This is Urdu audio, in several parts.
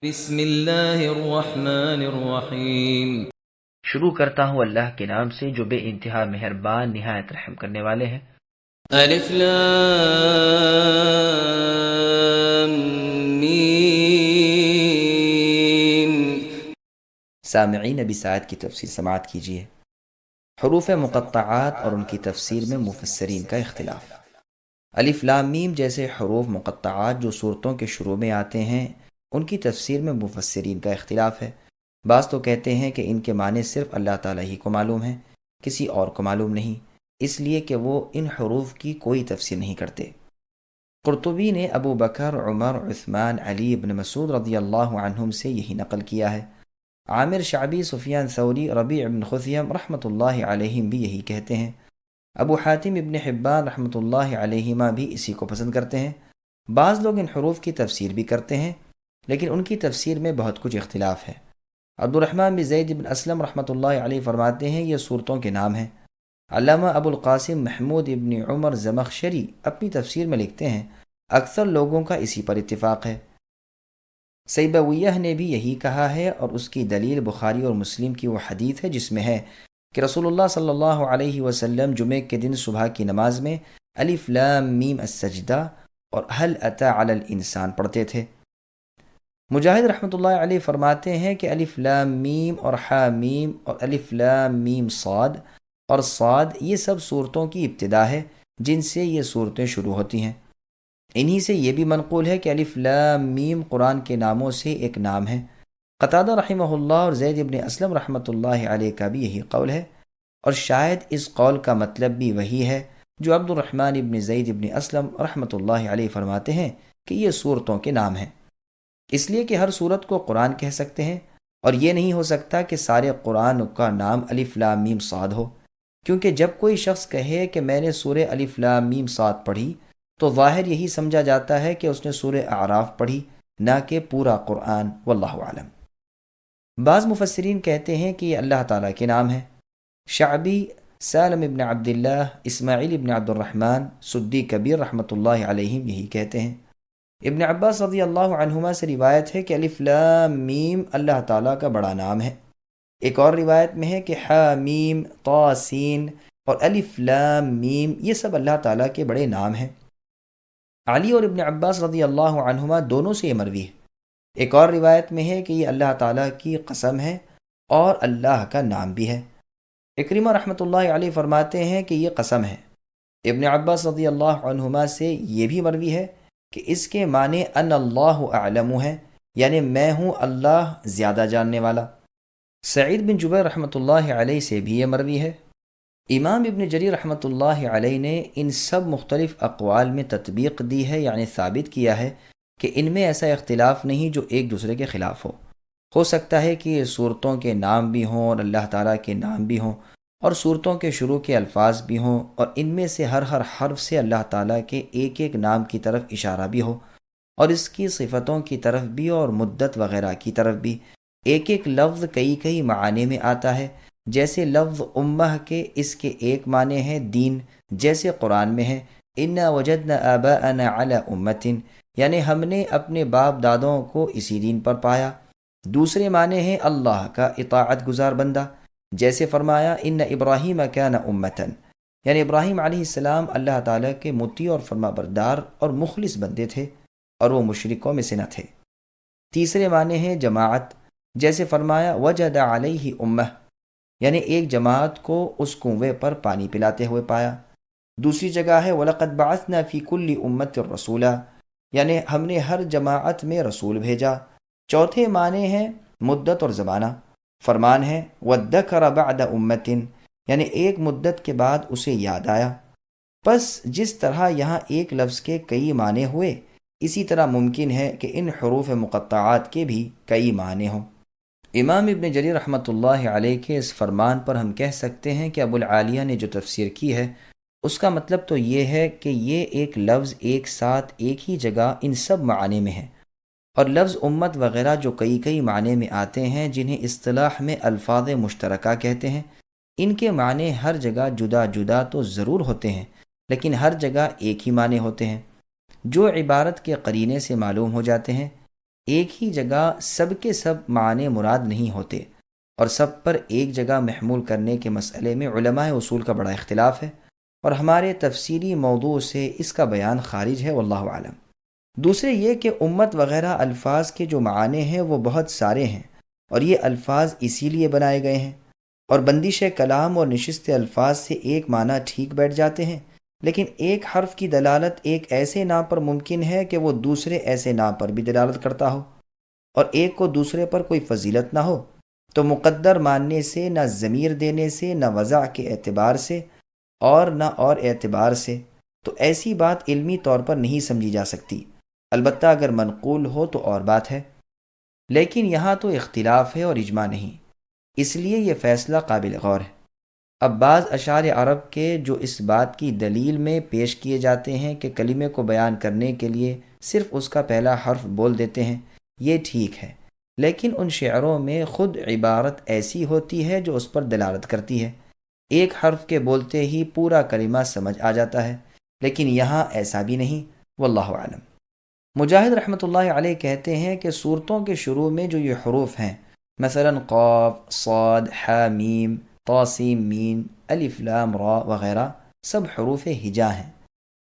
بسم اللہ الرحمن الرحیم۔ شروع کرتا ہوں اللہ کے نام سے جو بے انتہا مہربان نہایت رحم کرنے والے ہیں۔ الف لام میم۔ سامعین ابی سعد کی تفسیر سماعت کیجیے۔ حروف مقطعات اور ان کی تفسیر میں مفسرین کا اختلاف۔ الف لام میم جیسے حروف مقطعات جو سورتوں کے شروع میں آتے ہیں ان کی تفسیر میں مفسرین کا اختلاف ہے۔ بعض تو کہتے ہیں کہ ان کے معنی صرف اللہ تعالیٰ ہی کو معلوم ہیں، کسی اور کو معلوم نہیں، اس لیے کہ وہ ان حروف کی کوئی تفسیر نہیں کرتے۔ قرطبی نے ابو بکر، عمر، عثمان، علی ابن مسعود رضی اللہ عنہم سے یہی نقل کیا ہے۔ عامر شعبی، سفیان ثوری، ربیع بن خثیم رحمۃ اللہ علیہم بھی یہی کہتے ہیں۔ ابو حاتم ابن حبان رحمۃ اللہ علیہما بھی اسی کو پسند کرتے ہیں۔ بعض لوگ ان حروف کی تفسیر بھی کرتے ہیں لیکن ان کی تفسیر میں بہت کچھ اختلاف ہے۔ عبد الرحمن بن زید بن اسلم رحمۃ اللہ علیہ فرماتے ہیں یہ صورتوں کے نام ہیں۔ علامہ ابو القاسم محمود ابن عمر زمخشری اپنی تفسیر میں لکھتے ہیں اکثر لوگوں کا اسی پر اتفاق ہے۔ سیبویہ نے بھی یہی کہا ہے اور اس کی دلیل بخاری اور مسلم کی وہ حدیث ہے جس میں ہے کہ رسول اللہ صلی اللہ علیہ وسلم جمعے کے دن صبح کی نماز میں الف لام میم السجدہ اور هل اتى علی الانسان پڑھتے تھے۔ مجاہد رحمۃ اللہ علیہ فرماتے ہیں کہ الف لام میم اور حا میم اور الف لام میم صاد اور صاد یہ سب صورتوں کی ابتدا ہے جن سے یہ صورتیں شروع ہوتی ہیں۔ انہی سے یہ بھی منقول ہے کہ الف لام میم قرآن کے ناموں سے ایک نام ہے۔ قتادہ رحمہ اللہ اور زید ابن اسلم رحمۃ اللہ علیہ کا بھی یہی قول ہے، اور شاید اس قول کا مطلب بھی وہی ہے جو عبد الرحمن ابن زید ابن اسلم رحمۃ اللہ علیہ فرماتے ہیں کہ یہ صورتوں کے نام ہیں، اس لیے کہ ہر صورت کو قرآن کہہ سکتے ہیں، اور یہ نہیں ہو سکتا کہ سارے قرآن کا نام الف لام میم صاد ہو، کیونکہ جب کوئی شخص کہے کہ میں نے سورہ الف لام میم صاد پڑھی تو ظاہر یہی سمجھا جاتا ہے کہ اس نے سورہ اعراف پڑھی، نہ کہ پورا قرآن، واللہ اعلم۔ بعض مفسرین کہتے ہیں کہ یہ اللہ تعالیٰ کے نام ہیں۔ شعبی، سالم ابن عبداللہ، اسماعیل ابن عبد الرحمن، سدی کبیر رحمۃ اللہ علیہم یہی کہتے ہیں۔ ابن عباس رضی اللہ عنہما سے روایت ہے کہ الف لام میم اللہ تعالیٰ کا بڑا نام ہے۔ ایک اور روایت میں ہے کہ حا میم طا سین اور الف لام میم یہ سب اللہ تعالیٰ کے بڑے نام ہیں۔ علی اور ابن عباس رضی اللہ عنہما دونوں سے یہ مروی ہے۔ ایک اور روایت میں ہے کہ یہ اللہ تعالیٰ کی قسم ہے اور اللہ کا نام بھی ہے۔ اکرمہ رحمۃ اللہ علیہ فرماتے ہیں کہ یہ قسم ہے۔ ابن عباس رضی اللہ عنہما سے یہ بھی مروی ہے کہ اس کے معنی ان اللہ اعلم ہے، یعنی میں ہوں اللہ زیادہ جاننے والا۔ سعید بن جبیر رحمۃ اللہ علیہ سے بھی یہ مروی ہے۔ امام ابن جریر رحمۃ اللہ علیہ نے ان سب مختلف اقوال میں تطبیق دی ہے، یعنی ثابت کیا ہے کہ ان میں ایسا اختلاف نہیں جو ایک دوسرے کے خلاف ہو سکتا ہے کہ یہ صورتوں کے نام بھی ہوں اور اللہ تعالیٰ کے نام بھی ہوں، اور صورتوں کے شروع کے الفاظ بھی ہوں، اور ان میں سے ہر حرف سے اللہ تعالیٰ کے ایک ایک نام کی طرف اشارہ بھی ہو، اور اس کی صفتوں کی طرف بھی اور مدت وغیرہ کی طرف بھی۔ ایک ایک لفظ کئی معانی میں آتا ہے، جیسے لفظ امہ کے اس کے ایک معنی ہے دین، جیسے قرآن میں ہے انا وجدنا آباءنا علی امۃ، یعنی ہم نے اپنے باپ دادوں کو اسی دین پر پایا۔ دوسرے معنی ہے اللہ کا اطاعت گزار بندہ، جیسے فرمایا ان ابراہیم کان امۃ، یعنی ابراہیم علیہ السلام اللہ تعالیٰ کے مطیع اور فرما بردار اور مخلص بندے تھے اور وہ مشرکوں میں سے نہ تھے۔ تیسرے معنی ہے جماعت، جیسے فرمایا وجد علیہ امہ، یعنی ایک جماعت کو اس کنویں پر پانی پلاتے ہوئے پایا۔ دوسری جگہ ہے وَلَقَدْ بَعَثْنَا فِي كُلِّ أُمَّةٍ رَسُولًا، یعنی ہم نے ہر جماعت میں رسول بھیجا۔ چوتھے معنی ہے مدت اور زمانہ، فرمان ہے وَالذَّكَرَ بَعْدَ أُمَّةٍ، یعنی ایک مدت کے بعد اسے یاد آیا۔ پس جس طرح یہاں ایک لفظ کے کئی معنی ہوئے، اسی طرح ممکن ہے کہ ان حروف مقطعات کے بھی کئی معنی ہوں۔ امام ابن جریر رحمۃ اللہ علیہ کے اس فرمان پر ہم کہہ سکتے ہیں کہ ابو العالیہ نے جو تفسیر کی ہے اس کا مطلب تو یہ ہے کہ یہ ایک لفظ ایک ساتھ ایک ہی جگہ ان سب معانی میں ہے، اور لفظ امت وغیرہ جو کئی معنی میں آتے ہیں جنہیں اصطلاح میں الفاظ مشترکہ کہتے ہیں، ان کے معنی ہر جگہ جدا جدا تو ضرور ہوتے ہیں لیکن ہر جگہ ایک ہی معنی ہوتے ہیں، جو عبارت کے قرینے سے معلوم ہو جاتے ہیں۔ ایک ہی جگہ سب کے سب معنی مراد نہیں ہوتے، اور سب پر ایک جگہ محمول کرنے کے مسئلے میں علماء اصول کا بڑا اختلاف ہے، اور ہمارے تفسیری موضوع سے اس کا بیان خارج ہے، واللہ عالم۔ دوسرے یہ کہ امت وغیرہ الفاظ کے جو معنی ہیں وہ بہت سارے ہیں، اور یہ الفاظ اسی لیے بنائے گئے ہیں، اور بندش کلام اور نشست الفاظ سے ایک معنی ٹھیک بیٹھ جاتے ہیں، لیکن ایک حرف کی دلالت ایک ایسے نام پر ممکن ہے کہ وہ دوسرے ایسے نام پر بھی دلالت کرتا ہو، اور ایک کو دوسرے پر کوئی فضیلت نہ ہو، تو مقدر ماننے سے، نہ ضمیر دینے سے، نہ وضع کے اعتبار سے، اور نہ اور اعتبار سے، تو ایسی بات علمی طور پر نہیں سمجھی جا سکتی، البتہ اگر منقول ہو تو اور بات ہے، لیکن یہاں تو اختلاف ہے اور اجماع نہیں، اس لیے یہ فیصلہ قابل غور ہے۔ اب بعض اشعار عرب کے جو اس بات کی دلیل میں پیش کیے جاتے ہیں کہ کلمے کو بیان کرنے کے لیے صرف اس کا پہلا حرف بول دیتے ہیں، یہ ٹھیک ہے، لیکن ان شعروں میں خود عبارت ایسی ہوتی ہے جو اس پر دلالت کرتی ہے، ایک حرف کے بولتے ہی پورا کلمہ سمجھ آ جاتا ہے، لیکن یہاں ایسا بھی نہیں، واللہ عالم۔ مجاہد رحمۃ اللہ علیہ کہتے ہیں کہ صورتوں کے شروع میں جو یہ حروف ہیں، مثلا قاف، صاد، ح، میم، طا، سین، میم، الف، لام، را وغیرہ، سب حروف ہجا ہیں۔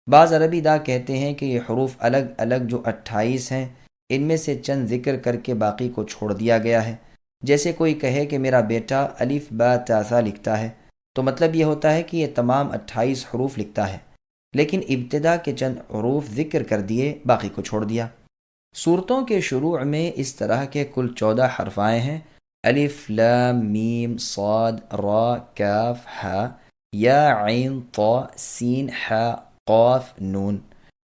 بعض عربی داں کہتے ہیں کہ یہ حروف الگ الگ جو 28 ہیں، ان میں سے چند ذکر کر کے باقی کو چھوڑ دیا گیا ہے، جیسے کوئی کہے کہ میرا بیٹا الف با تا ثا لکھتا ہے، تو مطلب یہ ہوتا ہے کہ یہ تمام 28 حروف لکھتا ہے، لیکن ابتدا کے چند حروف ذکر کر دیے، باقی کو چھوڑ دیا۔ صورتوں کے شروع میں اس طرح کے کل 14 حرف آئے ہیں، الف، لام، میم، صاد، را، کاف، ح، یا، عین، طا، سین، ح، قاف، نون۔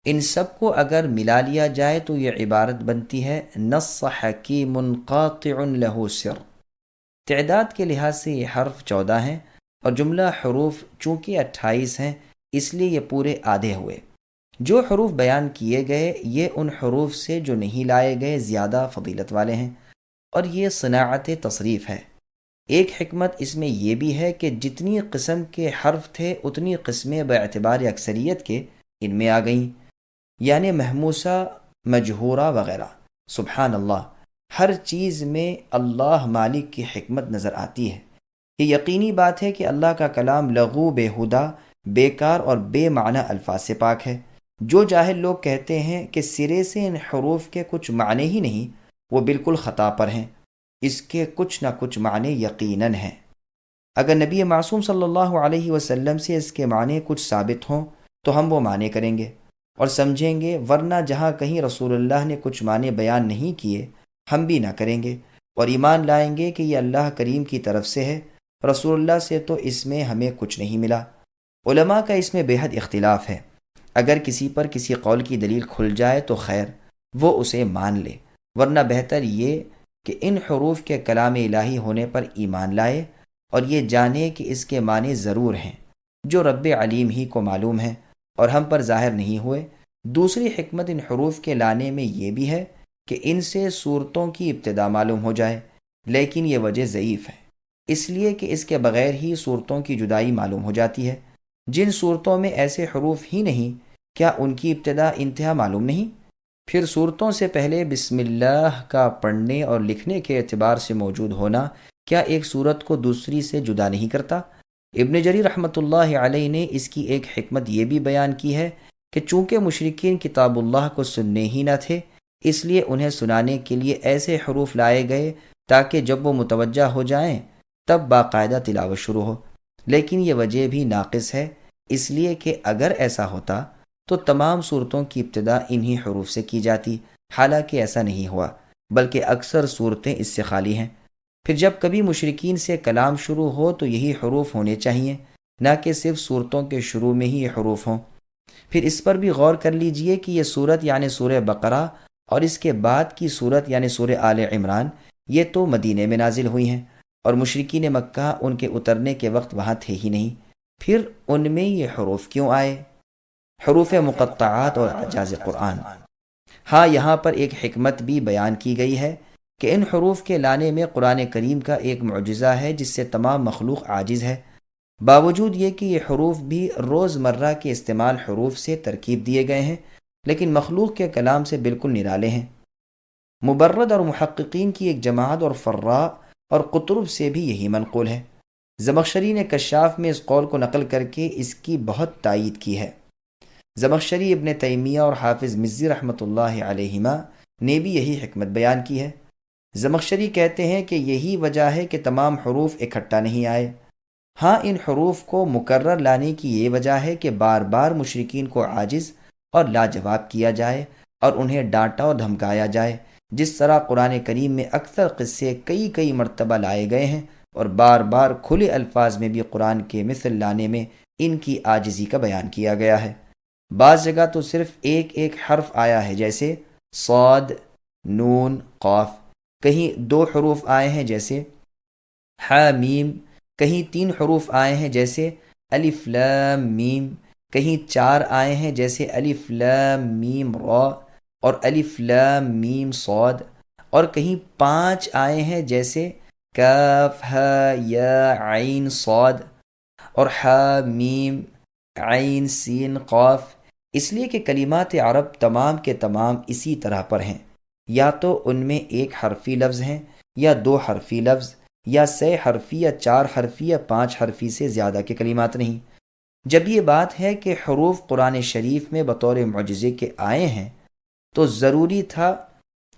ان سب کو اگر ملا لیا جائے تو یہ عبارت بنتی ہے نص حکیم قاطع لہ سر۔ تعداد کے لحاظ سے یہ حرف 14 ہیں، اور جملہ حروف چونکہ 28 ہیں، اس لیے یہ پورے آدھے ہوئے۔ جو حروف بیان کیے گئے یہ ان حروف سے جو نہیں لائے گئے زیادہ فضیلت والے ہیں، اور یہ صناعت تصریف ہے۔ ایک حکمت اس میں یہ بھی ہے کہ جتنی قسم کے حرف تھے اتنی قسمیں باعتبار اکثریت کے ان میں آ گئیں، یعنی محموسہ، مجہورہ وغیرہ۔ سبحان اللہ، ہر چیز میں اللہ مالک کی حکمت نظر آتی ہے۔ یہ یقینی بات ہے کہ اللہ کا کلام لغو، بےہودہ، بیکار اور بے معنی الفاظ سے پاک ہے۔ جو جاہل لوگ کہتے ہیں کہ سرے سے ان حروف کے کچھ معنی ہی نہیں، وہ بالکل خطا پر ہیں، اس کے کچھ نہ کچھ معنی یقیناً ہیں۔ اگر نبی معصوم صلی اللہ علیہ وسلم سے اس کے معنی کچھ ثابت ہوں تو ہم وہ معنی کریں گے اور سمجھیں گے، ورنہ جہاں کہیں رسول اللہ نے کچھ معنی بیان نہیں کیے ہم بھی نہ کریں گے، اور ایمان لائیں گے کہ یہ اللہ کریم کی طرف سے ہے، رسول اللہ سے تو اس میں ہمیں کچھ نہیں ملا۔ علماء کا اس میں بے حد اختلاف ہے، اگر کسی پر کسی قول کی دلیل کھل جائے تو خیر، وہ اسے مان لے، ورنہ بہتر یہ کہ ان حروف کے کلام الہی ہونے پر ایمان لائے اور یہ جانے کہ اس کے معنی ضرور ہیں جو رب علیم ہی کو معلوم ہیں اور ہم پر ظاہر نہیں ہوئے۔ دوسری حکمت ان حروف کے لانے میں یہ بھی ہے کہ ان سے صورتوں کی ابتدا معلوم ہو جائے، لیکن یہ وجہ ضعیف ہے، اس لیے کہ اس کے بغیر ہی صورتوں کی جدائی معلوم ہو جاتی ہے۔ جن صورتوں میں ایسے حروف ہی نہیں، کیا ان کی ابتدا انتہا معلوم نہیں؟ پھر صورتوں سے پہلے بسم اللہ کا پڑھنے اور لکھنے کے اعتبار سے موجود ہونا کیا ایک صورت کو دوسری سے جدا نہیں کرتا؟ ابن جریر رحمۃ اللہ علیہ نے اس کی ایک حکمت یہ بھی بیان کی ہے کہ چونکہ مشرکین کتاب اللہ کو سننے ہی نہ تھے، اس لیے انہیں سنانے کے لیے ایسے حروف لائے گئے تاکہ جب وہ متوجہ ہو جائیں تب باقاعدہ تلاوت شروع ہو، لیکن یہ وجہ بھی ناقص ہے، اس لیے کہ اگر ایسا ہوتا تو تمام صورتوں کی ابتدا انہی حروف سے کی جاتی، حالانکہ ایسا نہیں ہوا، بلکہ اکثر صورتیں اس سے خالی ہیں۔ پھر جب کبھی مشرکین سے کلام شروع ہو تو یہی حروف ہونے چاہیے، نہ کہ صرف صورتوں کے شروع میں ہی یہ حروف ہوں۔ پھر اس پر بھی غور کر لیجئے کہ یہ صورت یعنی سورہ بقرہ اور اس کے بعد کی صورت یعنی سورہ آل عمران یہ تو مدینے میں نازل ہوئی ہیں، اور مشرکین مکہ ان کے اترنے کے وقت وہاں تھے ہی نہیں، پھر ان میں یہ حروف کیوں آئے؟ حروف مقطعات اور اعجاز قرآن۔ ہاں، یہاں پر ایک حکمت بھی بیان کی گئی ہے کہ ان حروف کے لانے میں قرآن کریم کا ایک معجزہ ہے جس سے تمام مخلوق عاجز ہے، باوجود یہ کہ یہ حروف بھی روز مرہ کے استعمال حروف سے ترکیب دیے گئے ہیں، لیکن مخلوق کے کلام سے بالکل نرالے ہیں۔ مبرد اور محققین کی ایک جماعت اور فراء اور قطرب سے بھی یہی منقول ہے۔ زمخشری نے کشاف میں اس قول کو نقل کر کے اس کی بہت تائید کی ہے۔ زمخشری، ابن تیمیہ اور حافظ مزی رحمۃ اللہ علیہما نے بھی یہی حکمت بیان کی ہے۔ زمخشری کہتے ہیں کہ یہی وجہ ہے کہ تمام حروف اکٹھا نہیں آئے۔ ہاں، ان حروف کو مکرر لانے کی یہ وجہ ہے کہ بار بار مشرکین کو عاجز اور لاجواب کیا جائے اور انہیں ڈانٹا اور دھمکایا جائے، جس طرح قرآن کریم میں اکثر قصے کئی مرتبہ لائے گئے ہیں، اور بار بار کھلے الفاظ میں بھی قرآن کے مثل لانے میں ان کی عاجزی کا بیان کیا گیا ہے۔ بعض جگہ تو صرف ایک حرف آیا ہے، جیسے صاد، نون، قاف۔ کہیں 2 حروف آئے ہیں جیسے حامیم، کہیں 3 حروف آئے ہیں جیسے الف لام میم، کہیں 4 آئے ہیں جیسے الف لام میم را اور الف لام میم صاد، اور کہیں 5 آئے ہیں جیسے کاف ہا یا عین صاد اور حا میم عین سین قاف۔ اس لیے کہ کلمات عرب تمام کے تمام اسی طرح پر ہیں، یا تو ان میں 1 حرفی لفظ ہیں یا 2 حرفی لفظ، یا 6 حرفی یا 4 حرفی یا 5 حرفی سے زیادہ کے کلمات نہیں۔ جب یہ بات ہے کہ حروف قرآن شریف میں بطور معجزے کے آئے ہیں، تو ضروری تھا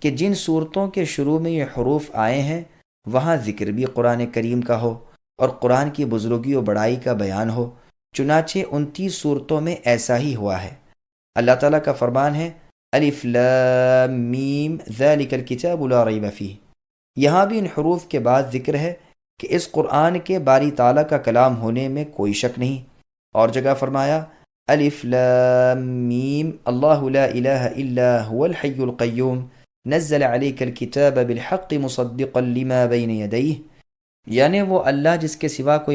کہ جن صورتوں کے شروع میں یہ حروف آئے ہیں وہاں ذکر بھی قرآن کریم کا ہو اور قرآن کی بزرگی و بڑائی کا بیان ہو۔ چنانچہ 29 صورتوں میں ایسا ہی ہوا ہے۔ اللہ تعالیٰ کا فرمان ہے الف لام میم ذالک الکتاب لا ریب فیہ۔ یہاں بھی ان حروف کے بعد ذکر ہے کہ اس قرآن کے باری تعالیٰ کا کلام ہونے میں کوئی شک نہیں۔ اور جگہ فرمایا الف لام میم اللہ لا الہ الا هو الحی القیوم نزل علیک الکتاب بالحق مصدقا لما بین یدیہ، یعنی وہ اللہ جس کے سوا کوئی